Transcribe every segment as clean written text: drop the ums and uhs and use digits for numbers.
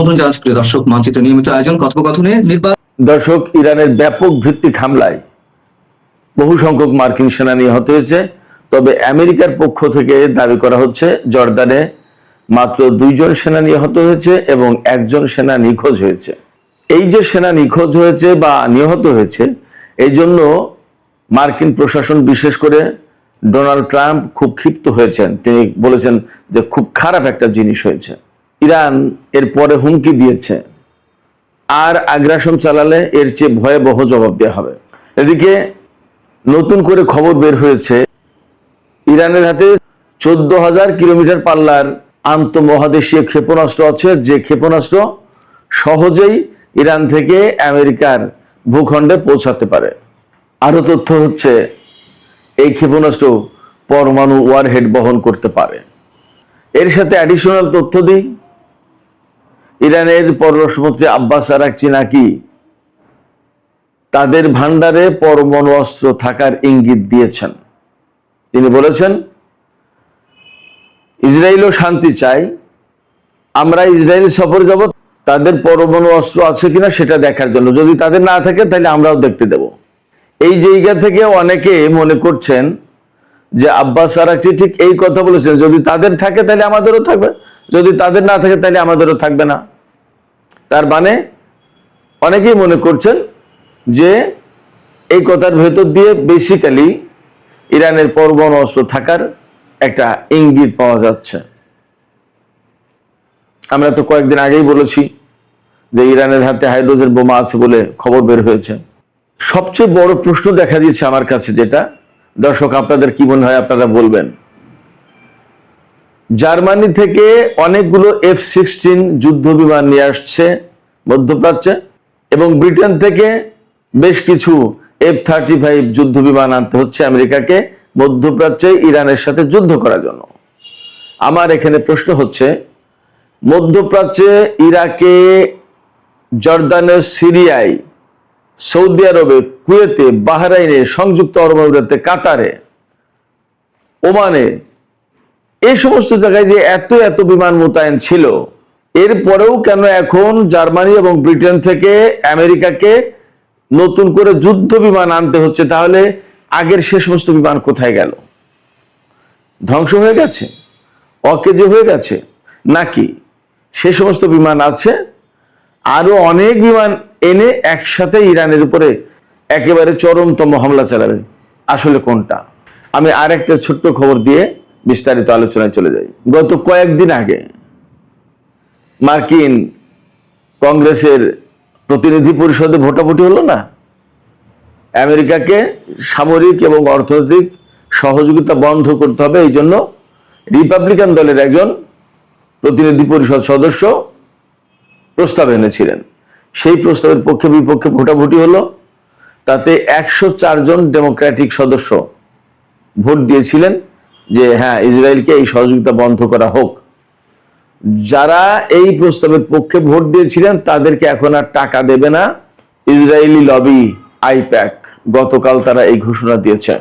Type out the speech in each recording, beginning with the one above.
আমন্ত্রণ জানাচ্ছি প্রিয় দর্শক, মানচিত্র নিয়মিত আয়োজন কথোপকথনে দর্শক, ইরানের ব্যাপক ভিত্তিক হামলায় বহু সংখ্যক মার্কিন সেনা নিহত হয়েছে। তবে আমেরিকার পক্ষ থেকে দাবি করা হচ্ছে জর্দানে মাত্র 2 জন সেনা নিহত হয়েছে এবং 1 জন সেনা নিখোঁজ হয়েছে। এই যে সেনা নিখোঁজ হয়েছে বা নিহত হয়েছে, এই জন্য মার্কিন প্রশাসন, বিশেষ করে ডোনাল্ড ট্রাম্প খুব ক্ষিপ্ত হয়েছেন। তিনি বলেছেন যে খুব খারাপ একটা জিনিস হয়েছে। ইরান এর পরে হুমকি দিয়েছে আর আগ্রাসন চালালে এর চেয়ে ভয়াবহ জবাব দেওয়া হবে। এদিকে নতুন করে খবর বের হয়েছে, ইরানের হাতে 14,000 কিলোমিটার পাল্লার আন্তঃমহাদেশীয় ক্ষেপণাস্ত্র আছে, যে ক্ষেপণাস্ত্র সহজেই ইরান থেকে আমেরিকার ভূখণ্ডে পৌঁছাতে পারে। আরো তথ্য হচ্ছে এই ক্ষেপণাস্ত্র পরমাণু ওয়ারহেড বহন করতে পারে। এর সাথে অ্যাডিশনাল তথ্য দিই, ইরানের পররাষ্ট্রমন্ত্রী আব্বাস আরাকচি নাকি তাদের ভান্ডারে পরমাণু অস্ত্র থাকার ইঙ্গিত দিয়েছেন। তিনি বলেছেন, ইসরায়েলও শান্তি চাই, আমরা ইসরায়েল সফরে যাব তাদের পরমাণু অস্ত্র আছে কিনা সেটা দেখার জন্য। যদি তাদের না থাকে তাহলে আমরাও দেখতে দেব। এই জায়গা থেকে অনেকে মনে করছেন যে আব্বাস আরাকচি ঠিক এই কথা বলেছেন, যদি তাদের থাকে তাহলে আমাদেরও থাকবে, যদি তাদের না থাকে তাহলে আমাদেরও থাকবে না। তার মানে অনেকেই মনে করছেন যে এই কথার ভেতর দিয়ে বেসিক্যালি ইরানের পরমাণু অস্ত্র থাকার একটা ইঙ্গিত পাওয়া যাচ্ছে। আমরা তো কয়েকদিন আগেই বলেছি যে ইরানের হাতে হাইড্রোজেন বোমা আছে বলে খবর বের হয়েছে। সবচেয়ে বড় প্রশ্ন দেখা দিয়েছে আমার কাছে, যেটা দর্শক আপনাদের কি মনে হয় আপনারা বলবেন। জার্মানি থেকে অনেকগুলো F-16 যুদ্ধ বিমান নিয়ে আসছে মধ্যপ্রাচ্যে, এবং ব্রিটেন থেকে বেশ কিছু F-35 যুদ্ধ বিমান আনতে হচ্ছে আমেরিকাকে মধ্যপ্রাচ্যে ইরানের সাথে যুদ্ধ করার জন্য। আমার এখানে প্রশ্ন হচ্ছে, মধ্যপ্রাচ্যে ইরাকে, জর্দানে, সিরিয়ায়, সৌদি আরবে, কুয়েতে, বাহরাইনে, সংযুক্ত আরব আমিরাতে, কাতারে, ওমানে, এই সমস্ত জায়গায় যে এত এত বিমান মোতায়েন ছিল, এরপরেও কেন এখন জার্মানি এবং ব্রিটেন থেকে আমেরিকাকে নতুন করে যুদ্ধ বিমান আনতে হচ্ছে? তাহলে আগের সে সমস্ত বিমান কোথায় গেল? ধ্বংস হয়ে গেছে, অকেজো হয়ে গেছে, নাকি সে সমস্ত বিমান আছে আরো অনেক বিমান এনে একসাথে ইরানের উপরে একেবারে চরমতম হামলা চালাবে? আসলে কোনটা? আমি আরেকটা ছোট্ট খবর দিয়ে বিস্তারিত আলোচনায় চলে যাই। গত কয়েকদিন আগে মার্কিন কংগ্রেসের প্রতিনিধি পরিষদে ভোটাভুটি হলো না, আমেরিকাকে সামরিক এবং অর্থনৈতিক সহযোগিতা বন্ধ করতে হবে, এই জন্য রিপাবলিকান দলের একজন প্রতিনিধি পরিষদ সদস্য প্রস্তাব এনেছিলেন। সেই প্রস্তাবের পক্ষে বিপক্ষে ভোটাভুটি হলো। তাতে 104 জন ডেমোক্রেটিক সদস্য ভোট দিয়েছিলেন যে হ্যাঁ, ইসরায়েলকে এই সহযোগিতা বন্ধ করা হোক। যারা এই প্রস্তাবের পক্ষে ভোট দিয়েছিলেন তাদেরকে এখন আর টাকা দেবে না ইসরায়েলি লবি আইপ্যাক। গতকাল তারা এই ঘোষণা দিয়েছে।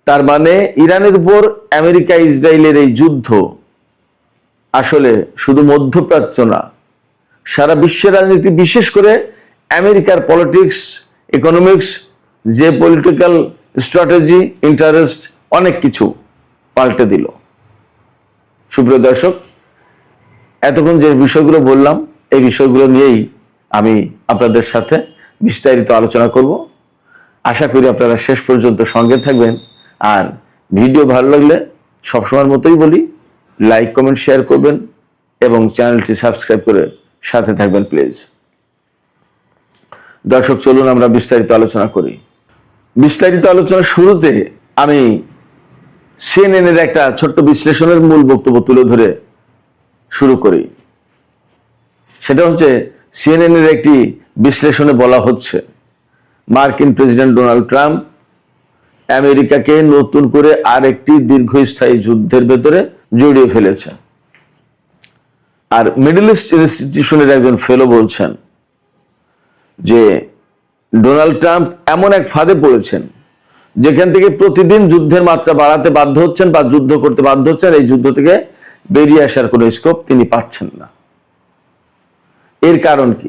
তার মানে ইরানের উপর আমেরিকা ইসরায়েলের এই যুদ্ধ আসলে শুধু মধ্যপ্রাচ্য না, সারা বিশ্বের রাজনীতি, বিশেষ করে আমেরিকার পলিটিক্স, ইকোনমিক্স, যে পলিটিক্যাল স্ট্র্যাটেজি, ইন্টারেস্ট, অনেক কিছু পাল্টে দিল। সুপ্রিয় দর্শক, এতক্ষণ যে বিষয়গুলো বললাম, এই বিষয়গুলো নিয়েই আমি আপনাদের সাথে বিস্তারিত আলোচনা করব। আশা করি আপনারা শেষ পর্যন্ত সঙ্গে থাকবেন। আর ভিডিও ভালো লাগলে সবসময়ের মতোই বলি, লাইক, কমেন্ট, শেয়ার করবেন এবং চ্যানেলটি সাবস্ক্রাইব করে সাথে থাকবেন প্লিজ। দর্শক, চলুন আমরা বিস্তারিত আলোচনা করি। বিস্তারিত আলোচনার শুরুতে আমি CNN এর একটা ছোট্ট বিশ্লেষণের মূল বক্তব্য তুলে ধরে শুরু করি। সেটা হচ্ছে, CNN এর একটি বিশ্লেষণে বলা হচ্ছে, মার্কিন প্রেসিডেন্ট ডোনাল্ড ট্রাম্প আমেরিকাকে নতুন করে আরেকটি দীর্ঘস্থায়ী যুদ্ধের ভেতরে জড়িয়ে ফেলেছে। আর মিডল ইস্ট ইনস্টিটিউশনের একজন ফেলো বলছেন যে ডোনাল্ড ট্রাম্প এমন এক ফাঁদে পড়েছেন যেখান থেকে প্রতিদিন যুদ্ধের মাত্রা বাড়াতে বাধ্য হচ্ছেন বা যুদ্ধ করতে বাধ্য হচ্ছেন। এই যুদ্ধ থেকে বেরিয়ে আসার কোনো স্কোপ তিনি পাচ্ছেন না। এর কারণ কি?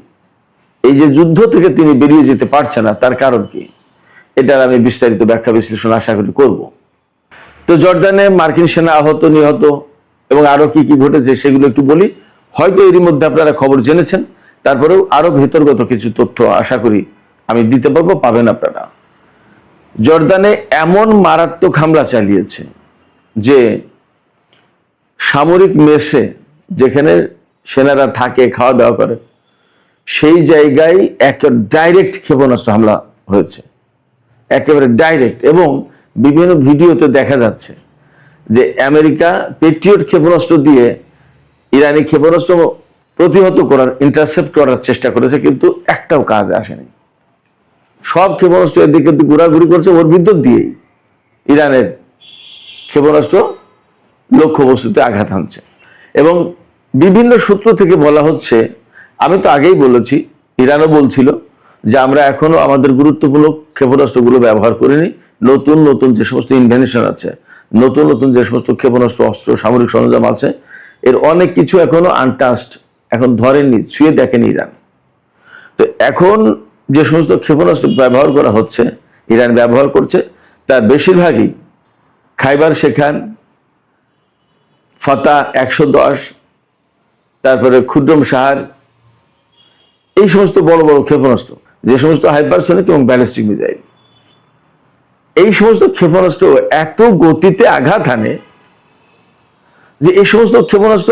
এই যে যুদ্ধ থেকে তিনি বেরিয়ে যেতে পারছে না, তার কারণ কি? এটার আমি বিস্তারিত ব্যাখ্যা বিশ্লেষণ আশা করি করব। তো জর্দানে মার্কিন সেনা আহত, নিহত এবং আরো কি কি ঘটেছে সেগুলো একটু বলি। হয়তো এরই মধ্যে আপনারা খবর জেনেছেন, তারপরেও আরো ভেতরগত কিছু তথ্য আশা করি আমি দিতে পারবো, পাবেন আপনারা। জর্দানে এমন মারাত্মক হামলা চালিয়েছে যে সামরিক মেসে, যেখানে সেনারা থাকে, খাওয়া দাওয়া করে, সেই জায়গায় ডাইরেক্ট ক্ষেপণাস্ত্র হামলা হয়েছে, একেবারে ডাইরেক্ট। এবং বিভিন্ন ভিডিওতে দেখা যাচ্ছে যে আমেরিকা পেট্রিয়ট ক্ষেপণাস্ত্র দিয়ে ইরানি ক্ষেপণাস্ত্র প্রতিহত করার, ইন্টারসেপ্ট করার চেষ্টা করেছে, কিন্তু একটাও কাজ আসেনি। সব ক্ষেপণাস্ত্র এদিকে ঘোরাঘুরি করছে, ওর ভিতর দিয়েই ইরানের ক্ষেপণাস্ত্র লক্ষ্যবস্তুতে আঘাত হানছে। এবং বিভিন্ন সূত্র থেকে বলা হচ্ছে, আমি তো আগেই বলেছি, ইরানও বলছিল যে আমরা এখনো আমাদের গুরুত্বপূর্ণ ক্ষেপণাস্ত্রগুলো ব্যবহার করিনি, নতুন নতুন যে সমস্ত ইনভেনশন আছে, নতুন নতুন যে সমস্ত ক্ষেপণাস্ত্র, অস্ত্র, সামরিক সরঞ্জাম আছে, এর অনেক কিছু এখনো আনটাস্ট, এখন ধরেননি, ছুঁয়ে দেখেনি ইরান। তো এখন যে সমস্ত ক্ষেপণাস্ত্র ব্যবহার করা হচ্ছে, ইরান ব্যবহার করছে, তার বেশিরভাগই খাইবার শেখান, ফাতা 110, তারপরে ক্ষুদ্রম সাহার, এই সমস্ত বড় বড় ক্ষেপণাস্ত্র, যে সমস্ত হাইপারসনিক এবং ব্যালিস্টিক মিসাইল, এই সমস্ত ক্ষেপণাস্ত্র এত গতিতে আঘাত হানে যে এই সমস্ত ক্ষেপণাস্ত্র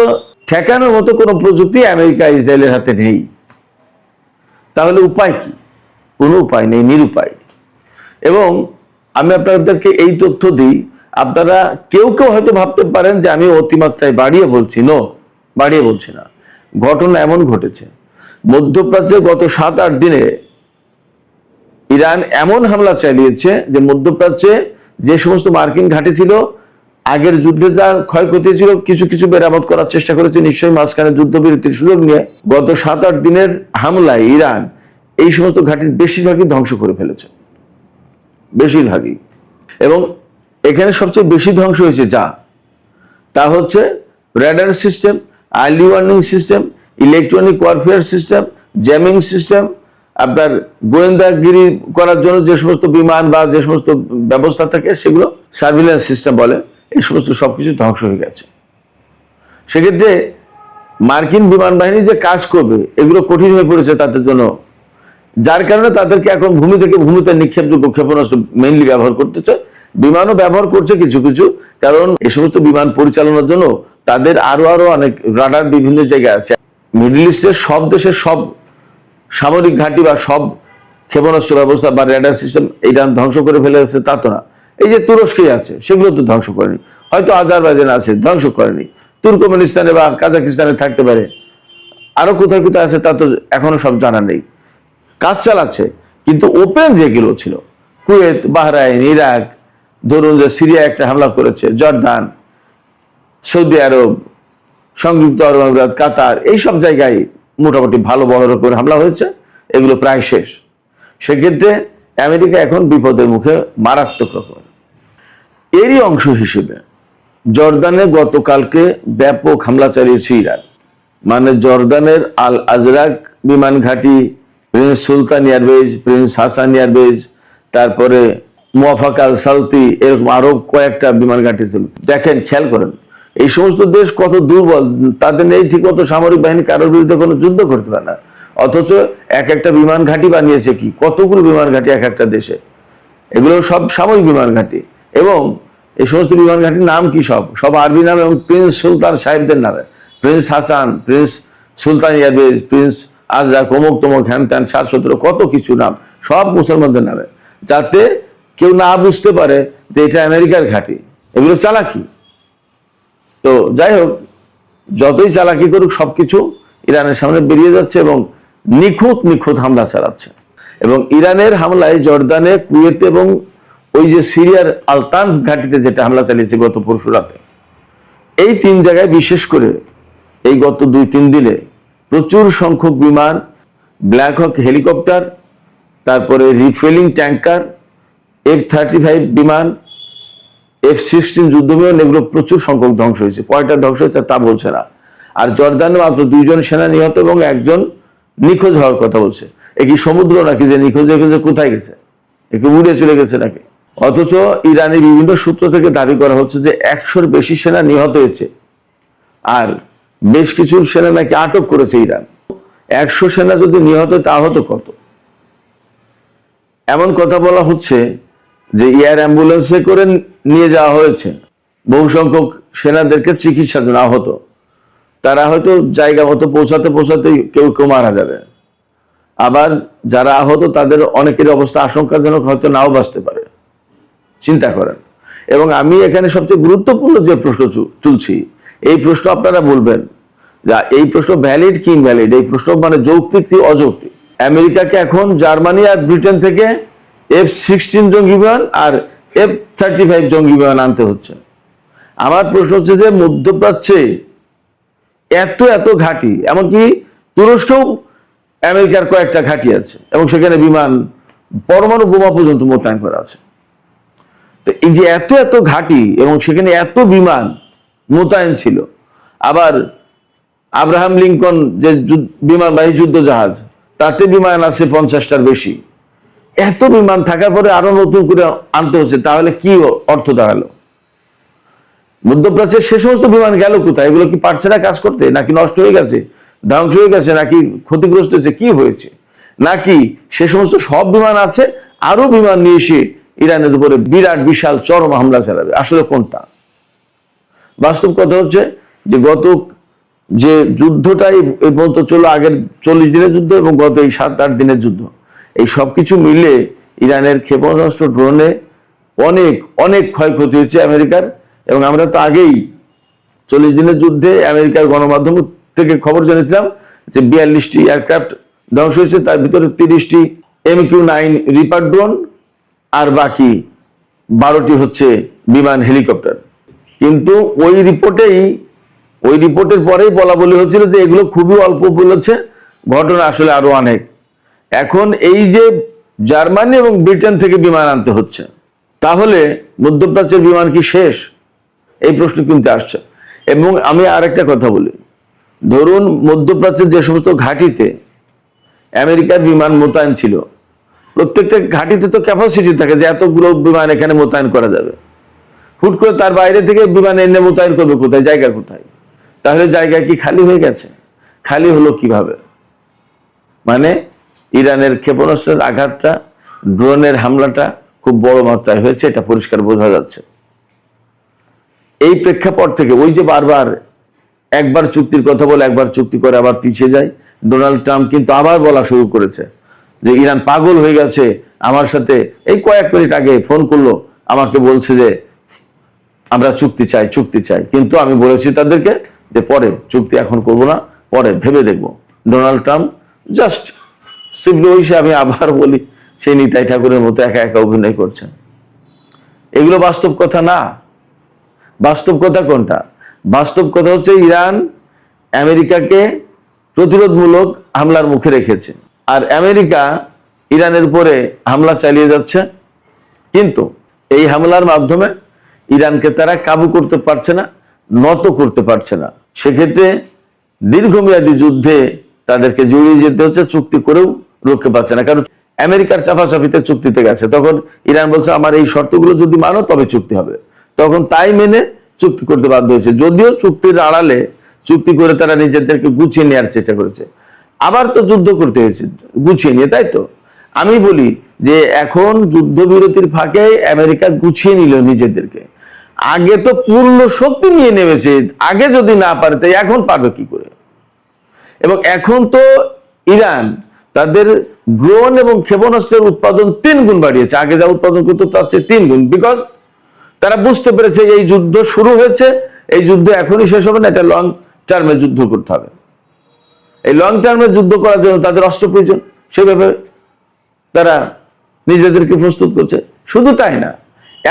ঠেকানোর মতো কোনো প্রযুক্তি আমেরিকা ইসরায়েলের হাতে নেই। তাহলে উপায় কি? কোনো উপায় নেই, নিরুপায়। এবং আমি আপনাদেরকে এই তথ্য দিই, আপনারা কেউ কেউ হয়তো ভাবতে পারেন যে আমি অতিমাত্রায় বাড়িয়ে বলছি। বাড়িয়ে বলছি না, ঘটনা এমন ঘটেছে। মধ্যপ্রাচ্যে গত 7-8 দিনে ইরান এমন হামলা চালিয়েছে যে মধ্যপ্রাচ্যে যে সমস্ত মার্কিন ঘাঁটি ছিল, আগের যুদ্ধে যা ক্ষয়ক্ষতি ছিল, কিছু কিছু মেরামত করার চেষ্টা করেছে নিশ্চয়ই মাঝখানে যুদ্ধবিরতির সুযোগ নিয়ে। গত 7-8 দিনের হামলায় ইরান এই সমস্ত ঘাঁটির বেশিরভাগই ধ্বংস করে ফেলেছে, বেশিরভাগই। এবং এখানে সবচেয়ে বেশি ধ্বংস হয়েছে তা হচ্ছে radar system, early warning system, electronic warfare system, jamming system, আপনার গোয়েন্দাগিরি করার জন্য যে সমস্ত বিমান বা যে সমস্ত ব্যবস্থা থাকে, সেগুলো সার্ভিলেন্স সিস্টেম বলে, এই সমস্ত সবকিছু ধ্বংস হয়ে গেছে। সেক্ষেত্রে মার্কিন বিমান বাহিনী যে কাজ করবে, এগুলো কঠিন হয়ে পড়েছে তাদের জন্য, যার কারণে তাদেরকে এখন ভূমি থেকে ভূমিতে নিক্ষেপযোগ্য ক্ষেপণাস্ত্র মেইনলি ব্যবহার করতেছে। বিমানও ব্যবহার করছে কিছু কিছু, কারণ এই সমস্ত বিমান পরিচালনার জন্য তাদের আরো অনেক রাডার বিভিন্ন জায়গায় আছে। মিডল ইস্টের সব দেশের সব সামরিক ঘাঁটি বা সব ক্ষেপণাস্ত্র ব্যবস্থা বা রেডার সিস্টেম ইরান ধ্বংস করে ফেলেছে তা তো না। এই যে তুরস্কে আছে, সেগুলো তো ধ্বংস করেনি, হয়তো আজারবাইজান আছে, ধ্বংস করেনি, তুর্কমেনিস্তানে বা কাজাকিস্তানে থাকতে পারে, আরো কোথায় কোথায় আছে তা তো এখনো সব জানা নেই, কাজ চালাচ্ছে। কিন্তু ওপেন যেগুলো ছিল, কুয়েত, বাহরাইন, ইরাক, ধরুন যে সিরিয়া একটা হামলা করেছে, জর্দান, সৌদি আরব, সংযুক্ত আরব আমিরাত, কাতার, এই সব জায়গায় মোটামুটি ভালো বড় রকমের হামলা হয়েছে, এগুলো প্রায় শেষ। সেক্ষেত্রে আমেরিকা এখন বিপদের মুখে, মারাত্মক রকমের। এরই অংশ হিসেবে জর্দানে গতকালকে ব্যাপক হামলা চালিয়েছে ইরান। মানে জর্দানের আল আজরাক বিমান ঘাঁটি, প্রিন্স সুলতান এয়ারবেজ, প্রিন্স হাসান এয়ারবেজ, তারপরে মুয়াফাক আল সালতি, এরকম আরো কয়েকটা বিমান ঘাঁটি ছিল। দেখেন, খেয়াল করেন, এই সমস্ত দেশ কত দুর্বল, তাদের নেই ঠিক মতো সামরিক বাহিনী, কারোর বিরুদ্ধে কোনো যুদ্ধ করতে পারে না, অথচ এক একটা বিমান ঘাঁটি বানিয়েছে কি, কতগুলো বিমান ঘাঁটি এক একটা দেশে, এগুলো সব সামরিক বিমান ঘাঁটি। এবং এই সমস্ত বিমান ঘাঁটির নাম কি, সব আরবি নাম এবং প্রিন্স সুলতান সাহেবদের নামে, প্রিন্স হাসান, প্রিন্স সুলতান এয়ারবেজ, প্রিন্স আজরাক, অমুক তমুক, হ্যান ত্যান, 7-17 কত কিছু নাম, সব মুসলমানদের নামে, যাতে কেউ না বুঝতে পারে যে এটা আমেরিকার ঘাঁটি। এগুলো চালাকি। তো যাই হোক, যতই চালাকি করুক, সবকিছু ইরানের সামনে বেরিয়ে যাচ্ছে এবং নিখুঁত হামলা চালাচ্ছে। এবং ইরানের হামলায় জর্দানে, কুয়েত এবং ওই যে সিরিয়ার আলতান ঘাঁটিতে যেটা হামলা চালিয়েছে গত পরশু রাতে, এই 3 জায়গায় বিশেষ করে এই গত 2-3 দিনে প্রচুর সংখ্যক বিমান, ব্ল্যাক হক হেলিকপ্টার, তারপরে রিফুয়েলিং ট্যাঙ্কার, F-35 বিমান, F-16 যুদ্ধবিমান, এগুলো প্রচুর সংখ্যক ধ্বংস হয়েছে। কয়টা ধ্বংস হয়েছে তা বলছে না। আর জর্দানে মাত্র 2 জন সেনা নিহত এবং 1 জন নিখোঁজ হওয়ার কথা বলছে। এ কি সমুদ্র নাকি যে নিখোঁজ হয়ে গেছে? কোথায় গেছে? একে উড়ে চলে গেছে নাকি? অথচ ইরানের বিভিন্ন সূত্র থেকে দাবি করা হচ্ছে যে 100-র বেশি সেনা নিহত হয়েছে, আর বেশ কিছু সেনা নাকি আটক করেছে ইরান। 100 সেনা যদি নিহত তা হতো কত? এমন কথা বলা হচ্ছে যে এয়ার অ্যাম্বুলেন্সে করে নিয়ে যাওয়া হয়েছে বহু সংখ্যক সেনাদেরকে চিকিৎসার জন্য আহত। তারা হয়তো জায়গা মতো পৌঁছাতে পৌঁছাতে কেউ কেউ মারা যাবে, আবার যারা আহত তাদের অনেকের অবস্থা আশঙ্কাজনক, হয়তো নাও বাঁচতে পারে। চিন্তা করেন। এবং আমি এখানে সবচেয়ে গুরুত্বপূর্ণ যে প্রশ্ন তুলছি, এই প্রশ্ন আপনারা বলবেন যে এই প্রশ্ন ভ্যালিড কি ইনভ্যালিড, এই প্রশ্ন মানে যৌক্তিক কি অযৌক্তিক। আমেরিকাকে এখন জার্মানি আর ব্রিটেন থেকে F-16 জঙ্গি বিমান আর F-35 জঙ্গি বিমান আনতে হচ্ছে। আমার প্রশ্ন হচ্ছে যে মধ্যপ্রাচ্যে এত এত ঘাঁটি, এমনকি তুরস্কেও আমেরিকার কয়েকটা ঘাঁটি আছে এবং সেখানে বিমান, পরমাণু বোমা পর্যন্ত মোতায়েন করা আছে। তো এই যে এত এত ঘাঁটি এবং সেখানে এত বিমান মোতায়েন ছিল, আবার আব্রাহাম লিঙ্কন যে বিমানবাহী যুদ্ধ জাহাজ, তাতে বিমান আছে 50টার বেশি। এত বিমান থাকার পরে আরো নতুন করে আনতে হচ্ছে, তাহলে কি অর্থ দাঁড়ালো? মধ্যপ্রাচ্যের সে সমস্ত বিমান গেল কোথায়? এগুলো কি পারছে না কাজ করতে, নাকি নষ্ট হয়ে গেছে, ধ্বংস হয়ে গেছে, নাকি ক্ষতিগ্রস্ত হয়েছে, কি হয়েছে? নাকি সে সমস্ত সব বিমান আছে, আরো বিমান নিয়ে এসে ইরানের উপরে বিরাট বিশাল চরম হামলা চালাবে? আসলে কোনটা? বাস্তব কথা হচ্ছে যে গত যে যুদ্ধটাই এই পর্যন্ত চলো, আগের 40 দিনের যুদ্ধ এবং গত এই 7-8 দিনের যুদ্ধ, এই সবকিছু মিলে ইরানের ক্ষেপণাস্ত্র, ড্রোনে অনেক অনেক ক্ষয়ক্ষতি হয়েছে আমেরিকার। এবং আমরা তো আগেই 40 দিনের যুদ্ধে আমেরিকার গণমাধ্যম থেকে খবর জেনেছিলাম যে 42টি এয়ারক্রাফট ধ্বংস হয়েছে, তার ভিতরে 30টি MQ-9 রিপার ড্রোন আর বাকি 12টি হচ্ছে বিমান, হেলিকপ্টার। কিন্তু ওই রিপোর্টের পরেই বলা বলি হচ্ছিল যে এগুলো খুবই অল্প বলেছে, ঘটনা আসলে আরো অনেক। এখন এই যে জার্মানি এবং ব্রিটেন থেকে বিমান আনতে হচ্ছে, তাহলে মধ্যপ্রাচ্যের বিমান কি শেষ? এই প্রশ্ন কিন্তু আসছে। এবং আমি আরেকটা কথা বলি, ধরুন মধ্যপ্রাচ্যের যে সমস্ত ঘাঁটিতে আমেরিকার বিমান মোতায়েন ছিল, প্রত্যেকটা ঘাঁটিতে তো ক্যাপাসিটি থাকে যে এতগুলো বিমান এখানে মোতায়েন করা যাবে। হুট করে তার বাইরে থেকে বিমান এনে মোতায়েন করবে কোথায়? জায়গা কোথায়? তাহলে জায়গা কি খালি হয়ে গেছে? খালি হলো কিভাবে? মানে ইরানের ক্ষেপণাস্ত্রের আঘাতটা, ড্রোনের হামলাটা খুব বড় মাত্রায় হয়েছে, এটা পরিষ্কার বোঝা যাচ্ছে। এই প্রেক্ষাপট থেকে ওই যে বারবার একবার চুক্তির কথা বলে একবার চুক্তি করে আবার পিছিয়ে যায়, ডোনাল্ড ট্রাম্প কিন্তু আবার বলা শুরু করেছে যে ইরান পাগল হয়ে গেছে। আমার সাথে এই কয়েক মিনিট আগে ফোন করলো, আমাকে বলছে যে আমরা চুক্তি চাই, কিন্তু আমি বলেছি তাদেরকে যে পরে চুক্তি, এখন করবো না, পরে ভেবে দেখবো। ডোনাল্ড ট্রাম্প জাস্ট সিম্পলি ওইসে, আমি আবার বলি, সেই নিতাই ঠাকুরের মতো একা একা অভিনয় করছেন। এগুলো বাস্তব কথা না। বাস্তব কথা কোনটা? বাস্তব কথা হচ্ছে ইরান আমেরিকাকে প্রতিরোধমূলক হামলার মুখে রেখেছে, আর আমেরিকা ইরানের উপরে হামলা চালিয়ে যাচ্ছে। কিন্তু এই হামলার মাধ্যমে ইরানকে তারা কাবু করতে পারছে না, নত করতে পারছে না। সেক্ষেত্রে দীর্ঘমেয়াদী যুদ্ধে তাদেরকে জড়িয়ে যেতে হচ্ছে, চুক্তি করেও রক্ষে পাচ্ছে না। কারণ আমেরিকার চাপাচাপিতে চুক্তিতে গেছে, তখন ইরান বলছে আমার এই শর্তগুলো যদি মানো তবে চুক্তি হবে, তখন তাই মেনে চুক্তি করতে বাধ্য হয়েছে। যদিও চুক্তির আড়ালে চুক্তি করে তারা নিজেদেরকে গুছিয়ে নেওয়ার চেষ্টা করেছে, আবার তো যুদ্ধ করতে হয়েছে গুছিয়ে নিয়ে, তাই তো? আমি বলি যে এখন যুদ্ধবিরতির ফাঁকে আমেরিকা গুছিয়ে নিল নিজেদেরকে। আগে তো পূর্ণ শক্তি নিয়ে নেমেছে, আগে যদি না পারে তাই এখন পারবে কি করে? এবং এখন তো ইরান তাদের ড্রোন এবং ক্ষেপণাস্ত্রের উৎপাদন 3 গুণ বাড়িয়েছে, আগে যা উৎপাদন করতো তার চেয়ে 3 গুণ। বিকজ তারা বুঝতে পেরেছে এই যুদ্ধ শুরু হয়েছে, এই যুদ্ধ এখনই শেষ হবে না, এটা লং টার্মে যুদ্ধ করতে হবে। এই লং টার্মে যুদ্ধ করার জন্য তাদের অস্ত্র প্রয়োজন, সেভাবে তারা নিজেদেরকে প্রস্তুত করছে। শুধু তাই না,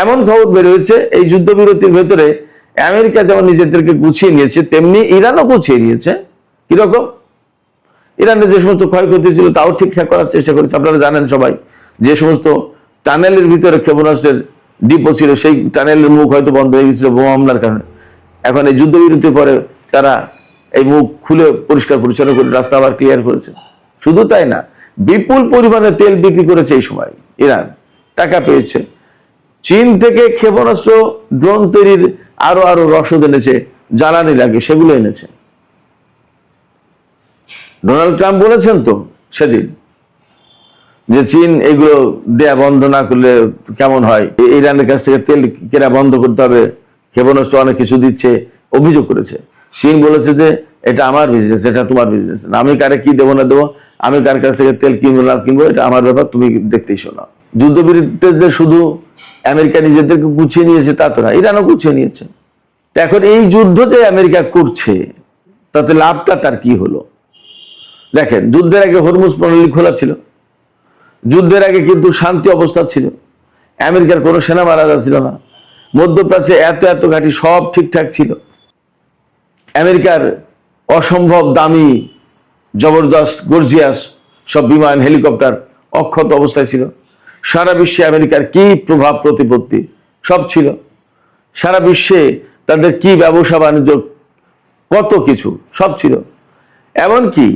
এমন খবর বের হয়েছে এই যুদ্ধবিরতির ভেতরে আমেরিকা যেমন নিজেদেরকে গুছিয়ে নিয়েছে, তেমনি ইরানও গুছিয়ে নিয়েছে। কিরকম? ইরানের যে সমস্ত ক্ষয়ক্ষতি ছিল তাও ঠিকঠাক করার চেষ্টা করেছে। আপনারা জানেন সবাই, যে সমস্ত টানেলের ভিতরে ক্ষেপণাস্ত্রের ডিপো ছিল, সেই টানেলের মুখ হয়তো বন্ধ হয়ে গেছিল বোমা হামলার কারণে। এখন এই যুদ্ধবিরতির পরে তারা এই মুখ খুলে পরিষ্কার পরিচ্ছন্ন করে রাস্তা আবার ক্লিয়ার করেছে। শুধু তাই না, বিপুল পরিমাণে তেল বিক্রি করেছে এই সময় ইরান, টাকা পেয়েছে। চীন থেকে ক্ষেপণাস্ত্র, ড্রোন তৈরির আরো রসদ এনেছে, জ্বালানি লাগে সেগুলো এনেছে। ডোনাল্ড ট্রাম্প বলেছেন তো সেদিন যে চীন এগুলো দেয়া বন্ধ না করলে কেমন হয়, ইরানের কাছ থেকে তেল কেনা বন্ধ করতে হবে, ক্ষেপণাস্ত্র অনেক কিছু দিচ্ছে, অভিযোগ করেছে। চীন বলেছে যে এটা আমার বিজনেস, এটা তোমার বিজনেস না, আমি কারে কি দেবো না দেবো, আমি কার কাছ থেকে তেল কিনবো না কিনবো, এটা আমার ব্যাপার, তুমি দেখতেই শোনো। যুদ্ধবিরতিতে যে শুধু আমেরিকা নিজেদেরকে গুছিয়ে নিয়েছে তা তো না, ইরানও গুছিয়ে নিয়েছে। এখন এই যুদ্ধ যে আমেরিকা করছে তাতে লাভটা তার কি হলো? দেখেন, যুদ্ধের আগে হরমুজ প্রণালী খোলা ছিল, যুদ্ধের আগে কিন্তু শান্তি অবস্থা ছিল, আমেরিকার কোনো সেনা মারা যাচ্ছিল না, মধ্যপ্রাচ্যে এত ঘাঁটি সব ঠিকঠাক ছিল, আমেরিকার অসম্ভব দামি জবরদস্ত গর্জিয়াস সব বিমান হেলিকপ্টার অক্ষত অবস্থায় ছিল, সারা বিশ্বে আমেরিকার কি প্রভাব প্রতিপত্তি সব ছিল, সারা বিশ্বে তাদের কি ব্যবসা বাণিজ্য কত কিছু সব ছিল। এমনকি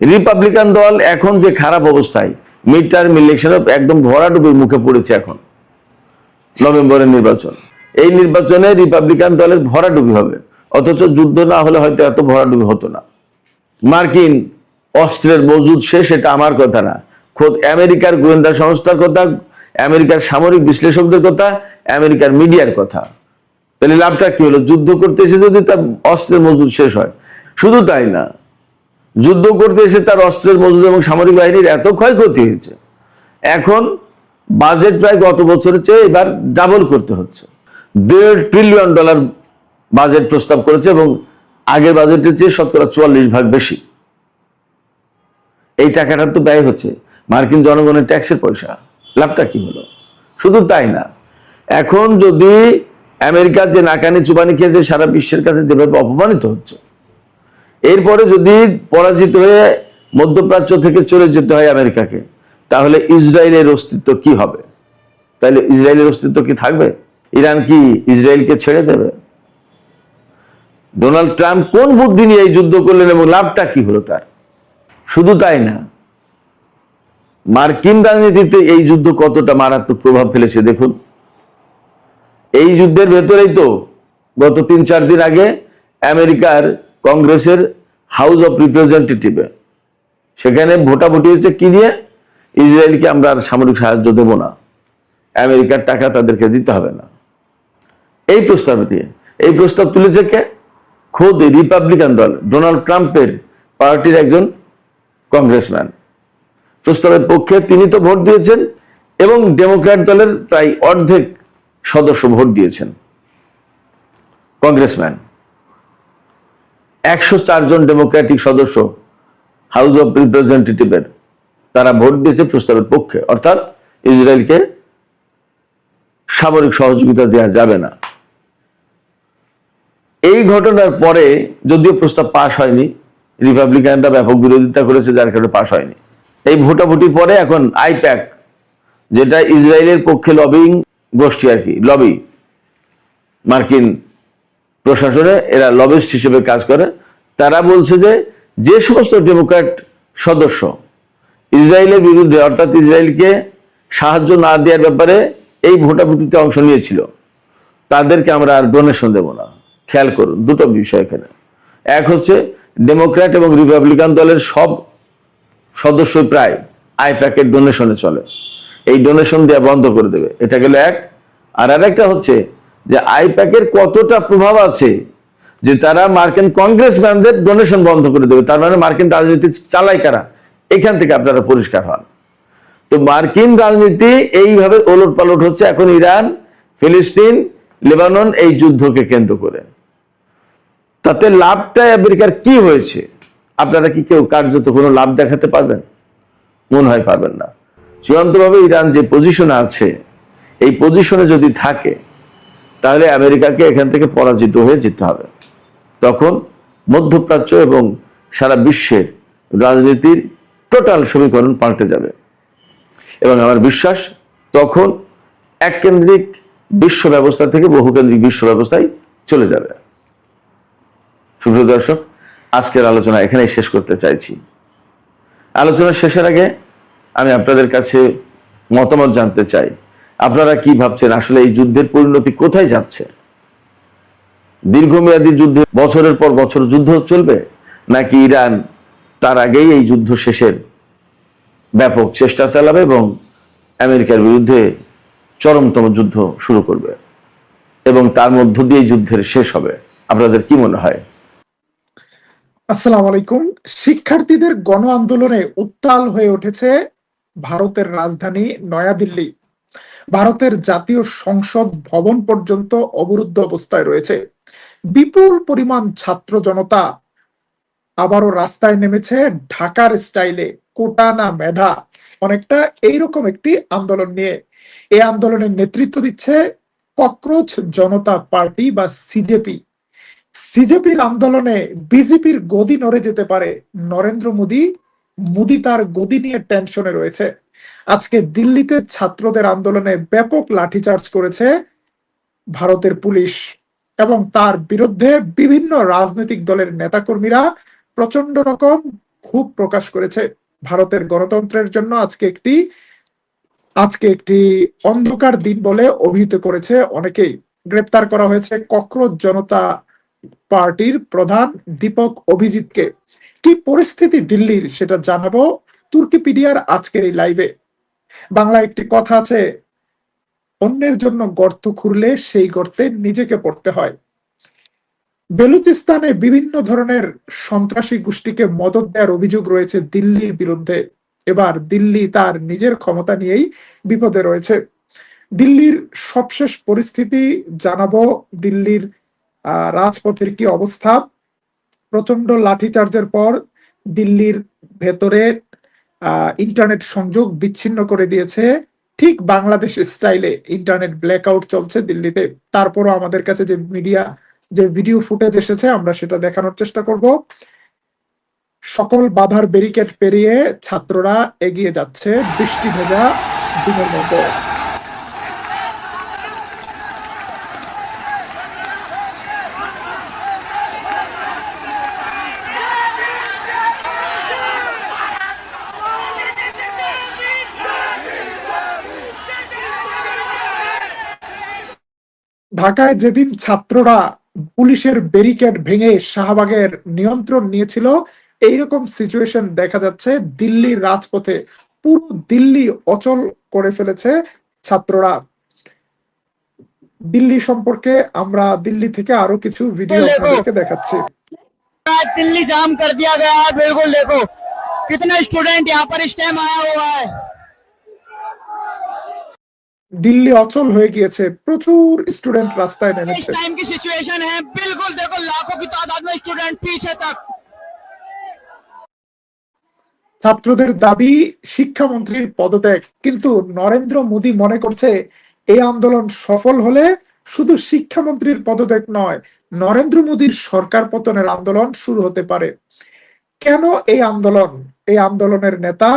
রিপাবলিকান দল এখন যে খারাপ অবস্থায়, মিড টার্ম ইলেকশনে একদম ভরাডুবির মুখে পড়েছে। এখন নভেম্বরের নির্বাচন, এই নির্বাচনে রিপাবলিকান দলের ভরাডুবি হবে, অথচ যুদ্ধ না হলে হয়তো এত ভরাডুবি হতো না। মার্কিন অস্ত্রের মজুদ শেষ, এটা আমার কথা না, খোদ আমেরিকার গোয়েন্দা সংস্থার কথা, আমেরিকার সামরিক বিশ্লেষকদের কথা, আমেরিকার মিডিয়ার কথা। তাহলে লাভটা কি হলো? যুদ্ধ করতে এসে যদি তার অস্ত্রের মজুদ শেষ হয়, শুধু তাই না, যুদ্ধ করতে এসে তার অস্ত্রের মজুদ এবং সামরিক বাহিনীর এত ক্ষয়ক্ষতি হয়েছে, এখন বাজেট প্রায় গত বছরের চেয়ে এবার ডাবল করতে হচ্ছে। $1.5 ট্রিলিয়ন বাজেট প্রস্তাব করেছে এবং আগের বাজেটের চেয়ে 44% বেশি। এই টাকাটা তো ব্যয় হচ্ছে মার্কিন জনগণের ট্যাক্সের পয়সা। লাভটা কি হলো? শুধু তাই না, এখন যদি আমেরিকা যে নাকানি চুবানি খেয়েছে, সারা বিশ্বের কাছে যেভাবে অপমানিত হচ্ছে, এরপরে যদি পরাজিত হয়ে মধ্যপ্রাচ্য থেকে চলে যেতে হয় আমেরিকাকে, তাহলে ইসরায়েলের অস্তিত্ব কি হবে? তাহলে ইসরায়েলের অস্তিত্ব কি থাকবে? ইরান কি ইসরায়েলকে ছেড়ে দেবে? ডোনাল্ড ট্রাম্প কোন বুদ্ধি নিয়ে এই যুদ্ধ করলেন এবং লাভটা কি হলো তার? শুধু তাই না, মার্কিন রাজনীতিতে এই যুদ্ধ কতটা মারাত্মক প্রভাব ফেলেছে দেখুন। এই যুদ্ধের ভেতরেই তো গত 3-4 দিন আগে আমেরিকার কংগ্রেসের হাউস অফ রিপ্রেজেন্টেটিভে সেখানে ভোটাভুটি হয়েছে কি নিয়ে? ইসরায়েলকে আমরা আর সামরিক সাহায্য দেব না, আমেরিকার টাকা তাদেরকে দিতে হবে না, এই প্রস্তাব নিয়ে। এই প্রস্তাব তুলেছে কে? খোদ রিপাবলিকান দল, ডোনাল্ড ট্রাম্পের পার্টির একজন কংগ্রেসম্যান। প্রস্তাবের পক্ষে তিনি তো ভোট দিয়েছেন এবং ডেমোক্র্যাট দলের প্রায় অর্ধেক সদস্য ভোট দিয়েছেন, কংগ্রেসম্যান। 104 জন ডেমোক্রেটিক সদস্য হাউস অফ রিপ্রেজেন্টেটিভের, তারা ভোট দিয়েছে প্রস্তাবের পক্ষে, অর্থাৎ ইসরায়েলকে সামরিক সহযোগিতা দেওয়া যাবে না। এই ঘটনার পরে যদিও প্রস্তাব পাশ হয়নি, রিপাবলিকানরা ব্যাপক বিরোধিতা করেছে, যার কারণে পাশ হয়নি। এই ভোটাভুটির পরে এখন আইপ্যাক, যেটা ইসরায়েলের পক্ষে লবিং গোষ্ঠী আর কি, লবি, মার্কিন প্রশাসনে এরা লবিস্ট হিসেবে কাজ করে, তারা বলছে যে যে সমস্ত ডেমোক্র্যাট সদস্য ইসরায়েলের বিরুদ্ধে, অর্থাৎ ইসরায়েলকে সাহায্য না দেওয়ার ব্যাপারে এই ভোটাভুটিতে অংশ নিয়েছিল, তাদেরকে আমরা আর ডোনেশন দেব না। খেয়াল করুন দুটো বিষয় এখানে। এক হচ্ছে ডেমোক্র্যাট এবং রিপাবলিকান দলের সব সদস্যই প্রায় আইপ্যাকের ডোনেশনে চলে, এই ডোনেশন দেওয়া বন্ধ করে দেবে, এটা গেল এক। আর আরেকটা হচ্ছে যে আইপ্যাকের কতটা প্রভাব আছে যে তারা মার্কিন কংগ্রেসম্যানদের ডোনেশন বন্ধ করে দেবে। তার মানে মার্কিন রাজনীতি চালায় কারা? এখান থেকে আপনারা পরিষ্কার হন। তো মার্কিন রাজনীতি এইভাবে ওলট পালট হচ্ছে এখন ইরান, ফিলিস্তিন, লেবানন এই যুদ্ধকে কেন্দ্র করে। তাতে লাভটা আমেরিকার কি হয়েছে? আপনারা কি কেউ কার্যত কোনো লাভ দেখাতে পারবেন? মনে হয় পারবেন না। চূড়ান্তভাবে ইরান যে পজিশনে আছে, এই পজিশনে যদি থাকে তাহলে আমেরিকাকে এখান থেকে পরাজিত হয়ে যেতে হবে। তখন মধ্যপ্রাচ্য এবং সারা বিশ্বের রাজনীতির টোটাল সমীকরণ পাল্টে যাবে এবং আমার বিশ্বাস তখন এককেন্দ্রিক বিশ্ব ব্যবস্থা থেকে বহুকেন্দ্রিক বিশ্ব ব্যবস্থায় চলে যাবে। সুপ্রিয় দর্শক, আজকের আলোচনা এখানেই শেষ করতে চাইছি। আলোচনা শেষের আগে আমি আপনাদের কাছে মতামত জানতে চাই, আপনারা কি ভাবছেন আসলে এই যুদ্ধের পরিণতি কোথায় যাচ্ছে? দীর্ঘমেয়াদী যুদ্ধে বছরের পর বছর যুদ্ধ চলবে, নাকি ইরান তার আগেই এই যুদ্ধ শেষের ব্যাপক চেষ্টা চালাবে এবং আমেরিকার বিরুদ্ধে চরমতম যুদ্ধ শুরু করবে এবং তার মধ্য দিয়ে যুদ্ধের শেষ হবে? আপনাদের কি মনে হয়? আসসালামু আলাইকুম। শিক্ষার্থীদের গণ আন্দোলনে উত্তাল হয়ে উঠেছে ভারতের রাজধানী নয়াদিল্লি। ভারতের জাতীয় সংসদ ভবন পর্যন্ত অবরুদ্ধ অবস্থায় রয়েছে। বিপুল পরিমাণ ছাত্র জনতা আবারও রাস্তায় নেমেছে ঢাকার স্টাইলে, কোটা না মেধা, অনেকটা এইরকম একটি আন্দোলন নিয়ে। এই আন্দোলনের নেতৃত্ব দিচ্ছে ককরোচ জনতা পার্টি বা সিজেপি। সিজেপির আন্দোলনে বিজেপির গদি নড়ে যেতে পারে। নরেন্দ্র মোদী তার গদি নিয়ে টেনশনে রয়েছে। আজকে দিল্লিতে ছাত্রদের আন্দোলনে ব্যাপক লাঠিচার্জ করেছে ভারতের পুলিশ এবং তার বিরুদ্ধে বিভিন্ন রাজনৈতিক দলের নেতাকর্মীরা প্রচন্ড রকম ক্ষোভ প্রকাশ করেছে। ভারতের গণতন্ত্রের জন্য আজকে একটি অন্ধকার দিন বলে অভিহিত করেছে অনেকেই। গ্রেপ্তার করা হয়েছে ককরোচ জনতা পার্টির প্রধান দীপক অভিজিৎকে। কি পরিস্থিতি দিল্লির সেটা জানাবো তুর্কিপিডিয়ার আজকের এই লাইভে। বাংলা একটি কথা আছে, অন্যের জন্য গর্ত খুঁড়লে সেই গর্তে নিজেকে পড়তে হয়। বেলুচিস্তানে বিভিন্ন ধরনের সন্ত্রাসী গোষ্ঠীকে মদদ দেওয়ার অভিযোগ রয়েছে দিল্লির বিরুদ্ধে। এবার দিল্লি তার নিজের ক্ষমতা নিয়েই বিপদে রয়েছে। দিল্লির সবশেষ পরিস্থিতি জানাবো, দিল্লির রাজপথের কি অবস্থা। প্রচন্ড লাঠিচার্জের পর দিল্লির ভেতরে ইন্টারনেট সংযোগ বিচ্ছিন্ন করে দিয়েছে, ঠিক বাংলাদেশ স্টাইলে ইন্টারনেট ব্ল্যাকআউট চলছে দিল্লিতে। তারপরও আমাদের কাছে যে ভিডিও ফুটেজ এসেছে আমরা সেটা দেখানোর চেষ্টা করব। সকল বাধার ব্যারিকেড পেরিয়ে ছাত্ররা এগিয়ে যাচ্ছে বৃষ্টি ভেজা দিনের মতো। ঢাকায় যেদিন ছাত্ররা পুলিশের ব্যারিকেড ভেঙে শাহবাগের নিয়ন্ত্রণ নিয়েছিল, এইরকম সিচুয়েশন দেখা যাচ্ছে দিল্লির রাজপথে। পুরো দিল্লি অচল করে ফেলেছে ছাত্ররা। দিল্লি সম্পর্কে আমরা দিল্লি থেকে আরো কিছু ভিডিও আপনাদেরকে দেখাচ্ছি। दिल्ली जाम कर दिया गया है, बिल्कुल देखो कितने स्टूडेंट यहाँ पर इस टाइम आया हुआ है। দিল্লি অচল হয়ে গিয়েছে, প্রচুর স্টুডেন্ট রাস্তায় इस নেমেছে। टाइम की सिचुएशन है, बिल्कुल देखो लाखों की तादाद में स्टूडेंट पीछे तक। ছাত্রদের দাবি শিক্ষামন্ত্রীর পদত্যাগ, কিন্তু নরেন্দ্র মোদী মনে করছে এই আন্দোলন সফল হলে শুধু শিক্ষামন্ত্রীর পদত্যাগ নয়, নরেন্দ্র মোদীর সরকার পতনের আন্দোলন শুরু হতে পারে। কেন এই আন্দোলন? এই আন্দোলনের নেতা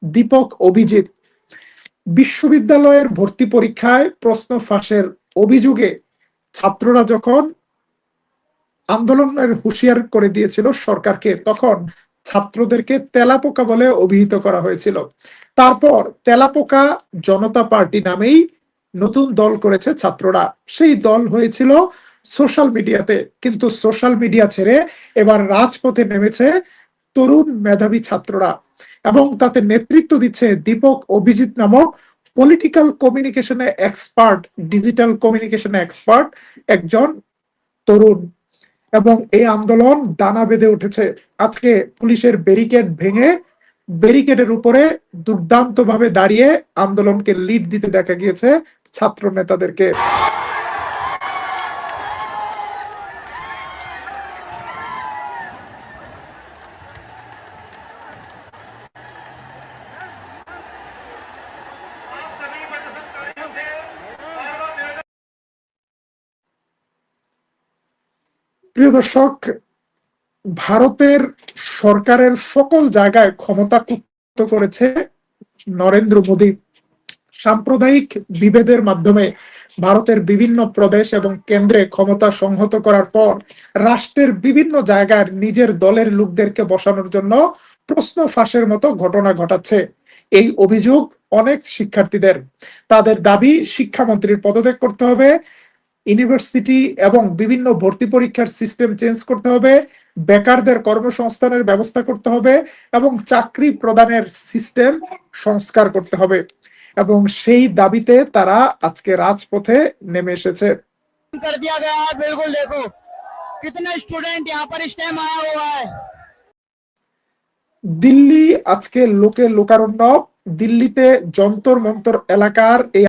দীপক অভিজিৎ বিশ্ববিদ্যালয়ের ভর্তি পরীক্ষায় প্রশ্ন ফাঁসের অভিযোগে ছাত্ররা যখন আন্দোলনের হুঁশিয়ার করে দিয়েছিল সরকারকে, তখন ছাত্রদেরকে তেলাপোকা বলে অভিহিত করা হয়েছিল। তারপর তেলাপোকা জনতা পার্টি নামেই নতুন দল করেছে ছাত্ররা। সেই দল হয়েছিল সোশ্যাল মিডিয়াতে, কিন্তু সোশ্যাল মিডিয়া ছেড়ে এবার রাজপথে নেমেছে তরুণ মেধাবী ছাত্ররা এবং তাতে নেতৃত্ব দিচ্ছে দীপক অভিজিৎ নামক পলিটিক্যাল কমিউনিকেশনে এক্সপার্ট, ডিজিটাল কমিউনিকেশনে এক্সপার্ট একজন তরুণ। এবং এই আন্দোলন দানা বেঁধে উঠেছে। আজকে পুলিশের ব্যারিকেড ভেঙে ব্যারিকেডের উপরে দুর্দান্ত ভাবে দাঁড়িয়ে আন্দোলনকে লিড দিতে দেখা গিয়েছে ছাত্র নেতাদেরকে। প্রিয় দর্শক, ভারতের সরকারের সকল জায়গায় ক্ষমতা কুক্ষিগত করেছে নরেন্দ্র মোদী। সাম্প্রদায়িক বিভেদের মাধ্যমে ভারতের বিভিন্ন প্রদেশ এবং কেন্দ্রে ক্ষমতা সংহত করার পর রাষ্ট্রের বিভিন্ন জায়গায় নিজের দলের লোকদেরকে বসানোর জন্য প্রশ্ন ফাঁসের মতো ঘটনা ঘটাচ্ছে। এই অভিযোগ অনেক শিক্ষার্থীদের। তাদের দাবি শিক্ষামন্ত্রীর পদত্যাগ করতে হবে, ইউনিভার্সিটি এবং বিভিন্ন ভর্তি পরীক্ষার সিস্টেম চেঞ্জ করতে হবে, বেকারদের কর্মসংস্থানের ব্যবস্থা করতে হবে এবং চাকরি প্রদানের সিস্টেম সংস্কার করতে হবে। এবং সেই দাবিতে তারা আজকে রাজপথে নেমে এসেছে। कर दिया गया है, बिल्कुल देखो कितने स्टूडेंट यहाँ पर इस टाइम आया हुआ है। দিল্লি আজকে লোকে লোকারণ্য। দিল্লিতে যন্তর মন্তর এলাকার এই